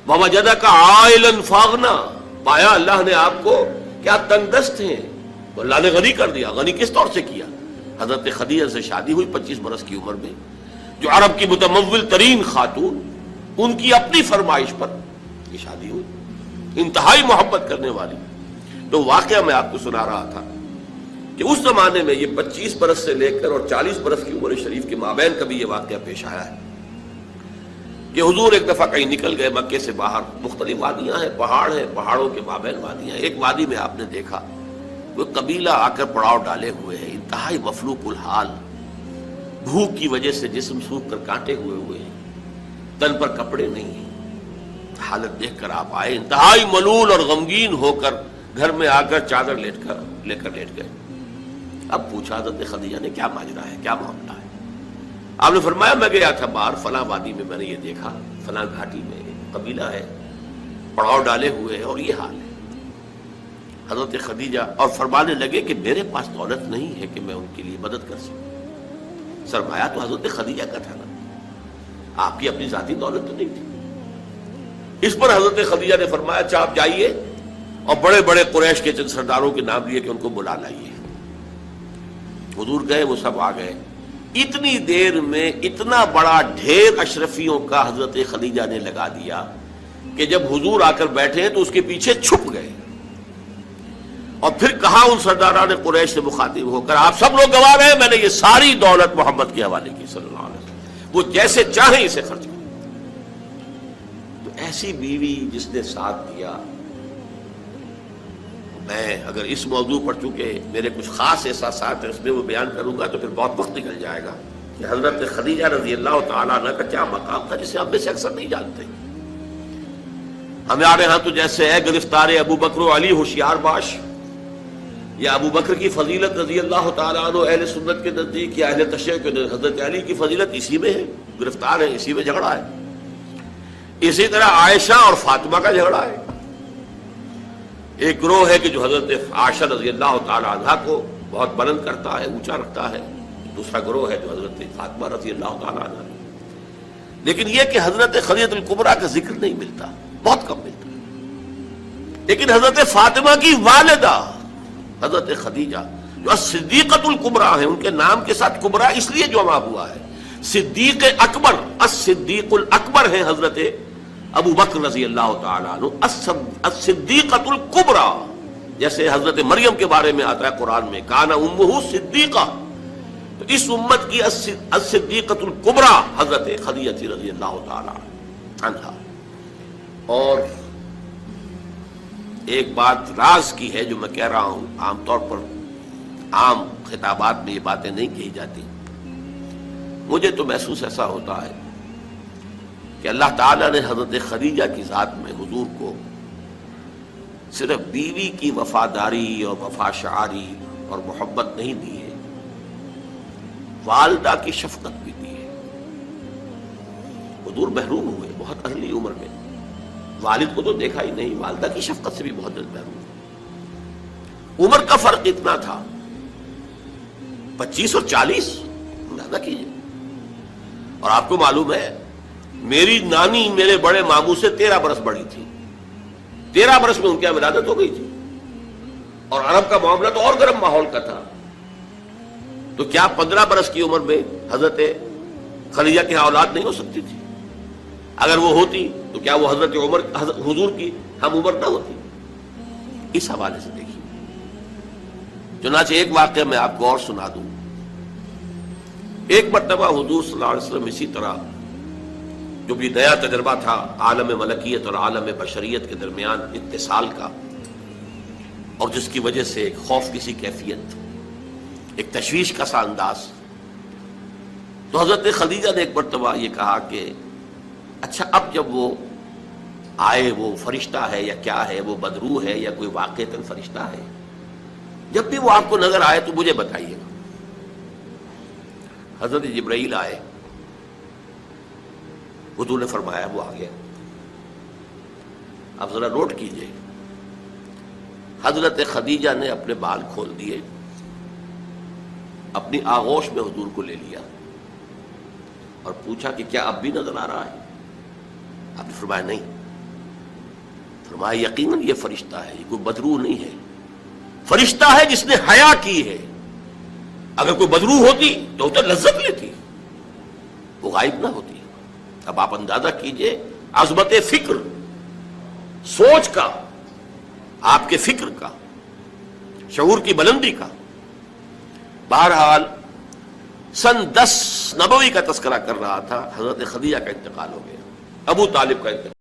وَوَجَدَكَ عَائِلًا فَأَغْنَىٰ، پایا اللہ نے آپ کو کیا تنگ دست ہیں تو اللہ نے غنی کر دیا۔ غنی کس طور سے کیا؟ حضرت خدیجہ سے شادی ہوئی 25 برس کی عمر میں، جو عرب کی متمول ترین خاتون، ان کی اپنی فرمائش پر یہ شادی ہوئی، انتہائی محبت کرنے والی۔ تو واقعہ میں آپ کو سنا رہا تھا کہ اس زمانے میں یہ 25 برس سے لے کر اور 40 برس کی عمر شریف کے مابین کبھی یہ واقعہ پیش آیا ہے کہ حضور ایک دفعہ کہیں نکل گئے مکے سے باہر، مختلف وادیاں ہیں، پہاڑ ہیں، پہاڑوں کے مابین وادیاں ہیں۔ ایک وادی میں آپ نے دیکھا وہ قبیلہ آ کر پڑاؤ ڈالے ہوئے ہے، انتہائی مفلوق الحال، بھوک کی وجہ سے جسم سوکھ کر کانٹے ہوئے ہیں، تن پر کپڑے نہیں ہیں۔ حالت دیکھ کر آپ آئے، انتہائی ملول اور غمگین ہو کر گھر میں آ کر چادر لے کر لیٹ گئے۔ اب پوچھا حضرت خدیجہ نے کیا ماجرا ہے، کیا معاملہ ہے؟ آپ نے فرمایا میں گیا تھا باہر فلاں وادی میں، میں نے یہ دیکھا فلاں گھاٹی میں قبیلہ ہے، پڑاؤ ڈالے ہوئے ہیں اور یہ حال ہے۔ حضرت خدیجہ اور فرمانے لگے کہ میرے پاس دولت نہیں ہے کہ میں ان کے لیے مدد کر سکوں۔ سرمایہ تو حضرت خدیجہ کا تھا نا، آپ کی اپنی ذاتی دولت تو نہیں تھی۔ اس پر حضرت خدیجہ نے فرمایا اچھا آپ جائیے اور بڑے بڑے قریش کے چند سرداروں کے نام لیے کہ ان کو بلا لائیے۔ حضور گئے، وہ سب آ گئے۔ اتنی دیر میں اتنا بڑا ڈھیر اشرفیوں کا حضرت خدیجہ نے لگا دیا کہ جب حضور آ کر بیٹھے تو اس کے پیچھے چھپ گئے، اور پھر کہا ان سرداران قریش سے مخاطب ہو کر آپ سب لوگ گواہ ہیں، میں نے یہ ساری دولت محمد کے حوالے کی صلی اللہ علیہ وسلم، وہ جیسے چاہیں اسے خرچ کریں۔ تو ایسی بیوی جس نے ساتھ دیا، میں اگر اس موضوع پر چونکہ میرے کچھ خاص احساسات ہیں اس میں وہ بیان کروں گا تو پھر بہت وقت نکل جائے گا کہ حضرت خدیجہ رضی اللہ تعالیٰ عنہ کا کیا مقام تھا جسے ہم میں سے اکثر نہیں جانتے۔ ہمارے ہاں تو جیسے ہے گرفتار ابو بکر و علی ہوشیار باش، یا ابو بکر کی فضیلت رضی اللہ تعالیٰ عنہ اہل سنت کے نزدیک یا اہل تشیع کے نزدیک حضرت علی کی فضیلت اسی میں ہے، گرفتار ہے، اسی میں جھگڑا ہے۔ اسی طرح عائشہ اور فاطمہ کا جھگڑا ہے۔ ایک گروہ ہے کہ جو حضرت عائشہ رضی اللہ تعالیٰ عنہ کو بہت بلند کرتا ہے، اونچا رکھتا ہے، دوسرا گروہ ہے جو حضرت فاطمہ رضی اللہ تعالیٰ عنہ۔ لیکن یہ کہ حضرت خدیجہ الکبریٰ کا ذکر نہیں ملتا، بہت کم ملتا۔ لیکن حضرت فاطمہ کی والدہ حضرت خدیجہ جو صدیقۃ الکبریٰ ہیں، ان کے نام کے ساتھ کبریٰ اس لیے جمع ہوا ہے، صدیق اکبر، الصدیق الاکبر ہیں حضرت ابو بکر رضی اللہ تعالیٰ عنہ، الصدیقۃ الکبریٰ، جیسے حضرت مریم کے بارے میں آتا ہے قرآن میں کان امہ صدیقہ، تو اس امت کی الصدیقۃ الکبریٰ حضرت خدیجہ رضی اللہ تعالیٰ عنہا۔ اور ایک بات راز کی ہے جو میں کہہ رہا ہوں، عام طور پر عام خطابات میں یہ باتیں نہیں کہی جاتی، مجھے تو محسوس ایسا ہوتا ہے کہ اللہ تعالیٰ نے حضرت خدیجہ کی ذات میں حضور کو صرف بیوی کی وفاداری اور وفا شعاری اور محبت نہیں دی ہے، والدہ کی شفقت بھی دی ہے۔ حضور محروم ہوئے بہت ارلی عمر میں، والد کو تو دیکھا ہی نہیں، والدہ کی شفقت سے بھی بہت جلد محروم ہوئے۔ عمر کا فرق اتنا تھا، 25 اور 40، اندازہ کیجیے۔ اور آپ کو معلوم ہے میری نانی میرے بڑے ماموں سے 13 برس بڑی تھی، 13 برس میں ان کی ولادت ہو گئی تھی، اور عرب کا معاملہ تو اور گرم ماحول کا تھا۔ تو کیا 15 برس کی عمر میں حضرت خدیجہ کی اولاد نہیں ہو سکتی تھی؟ اگر وہ ہوتی تو کیا وہ حضرت عمر حضور کی ہم عمر نہ ہوتی؟ اس حوالے سے دیکھیے۔ چنانچہ ایک واقعہ میں آپ کو اور سنا دوں۔ ایک مرتبہ حضور صلی اللہ علیہ وسلم اسی طرح جو بھی نیا تجربہ تھا عالم ملکیت اور عالم بشریت کے درمیان اتصال کا، اور جس کی وجہ سے ایک خوف کسی کیفیت، ایک تشویش کا سا انداز، تو حضرت خدیجہ نے ایک مرتبہ یہ کہا کہ اچھا اب جب وہ آئے، وہ فرشتہ ہے یا کیا ہے، وہ بدروح ہے یا کوئی واقعتاً فرشتہ ہے، جب بھی وہ آپ کو نظر آئے تو مجھے بتائیے گا۔ حضرت جبرائیل آئے، حضور نے فرمایا وہ آ گیا۔ اب ذرا نوٹ کیجئے، حضرت خدیجہ نے اپنے بال کھول دیے، اپنی آغوش میں حضور کو لے لیا اور پوچھا کہ کیا اب بھی نظر آ رہا ہے؟ آپ نے فرمایا نہیں۔ فرمایا یقیناً یہ فرشتہ ہے، یہ کوئی بدروح نہیں ہے، فرشتہ ہے جس نے حیا کی ہے. اگر کوئی بدروح ہوتی تو لذت لیتی، وہ غائب نہ ہوتی. اب آپ اندازہ کیجئے عظمت فکر، سوچ کا، آپ کے فکر کا، شعور کی بلندی کا. بہرحال سن 10 نبوی کا تذکرہ کر رہا تھا، حضرت خدیجہ کا انتقال ہو گیا، ابو طالب کا انتقال.